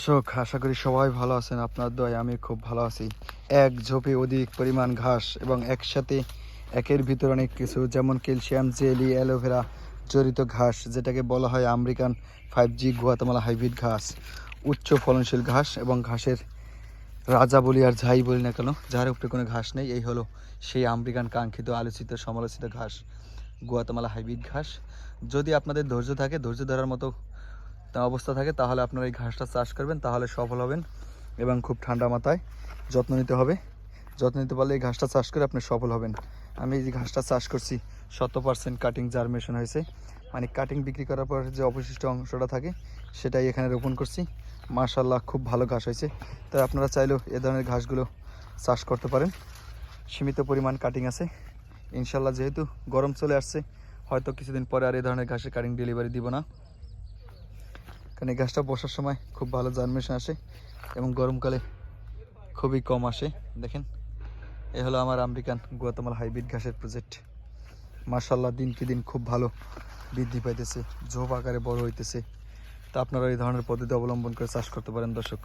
দর্শক, আশা করি সবাই ভালো আছেন। আপনার দয়ায় আমি খুব ভালো আছি। এক ঝোপে অধিক পরিমাণ ঘাস এবং একসাথে একের ভিতর অনেক কিছু, যেমন ক্যালসিয়াম, জেলি, অ্যালোভেরা জড়িত ঘাস, যেটাকে বলা হয় আমেরিকান 5G গুয়াতেমালা হাইব্রিড ঘাস। উচ্চ ফলনশীল ঘাস এবং ঘাসের রাজা বলি আর যাই বলি না কেন, যার উপরে কোনো ঘাস নেই, এই হলো সেই আমেরিকান কাঙ্ক্ষিত, আলোচিত, সমালোচিত ঘাস, গুয়াতেমালা হাইব্রিড ঘাস। যদি আপনাদের ধৈর্য থাকে, ধৈর্য ধরার মতো অবস্থা থাকে, তাহলে আপনারা এই ঘাসটা চাষ করবেন, তাহলে সফল হবেন। এবং খুব ঠান্ডা মাথায় যত্ন নিতে হবে। যত্ন নিতে পারলে এই ঘাসটা চাষ করে আপনি সফল হবেন। আমি এই যে ঘাসটা চাষ করছি 100% কাটিং জার্মিনেশন হয়েছে, মানে কাটিং বিক্রি করার পর যে অবশিষ্ট অংশটা থাকে সেটাই এখানে রোপণ করছি। মাশাআল্লাহ, খুব ভালো ঘাস হয়েছে। তাই আপনারা চাইলেও এ ধরনের ঘাসগুলো চাষ করতে পারেন। সীমিত পরিমাণ কাটিং আছে ইনশাল্লাহ। যেহেতু গরম চলে আসছে, হয়তো কিছুদিন পরে আর এই ধরনের ঘাসের কাটিং ডেলিভারি দিব না, কারণ এই গাছটা বসার সময় খুব ভালো জার্মিনেশন আসে এবং গরমকালে খুবই কম আসে। দেখেন, এ হলো আমার আমেরিকান গুয়াতেমালা হাইব্রিড ঘাসের প্রজেক্ট। মাশাআল্লাহ, দিনকে দিন খুব ভালো বৃদ্ধি পাইতেছে, ঝোপ আকারে বড় হইতেছে। তা আপনারা এই ধরনের পদ্ধতি অবলম্বন করে চাষ করতে পারেন দর্শক।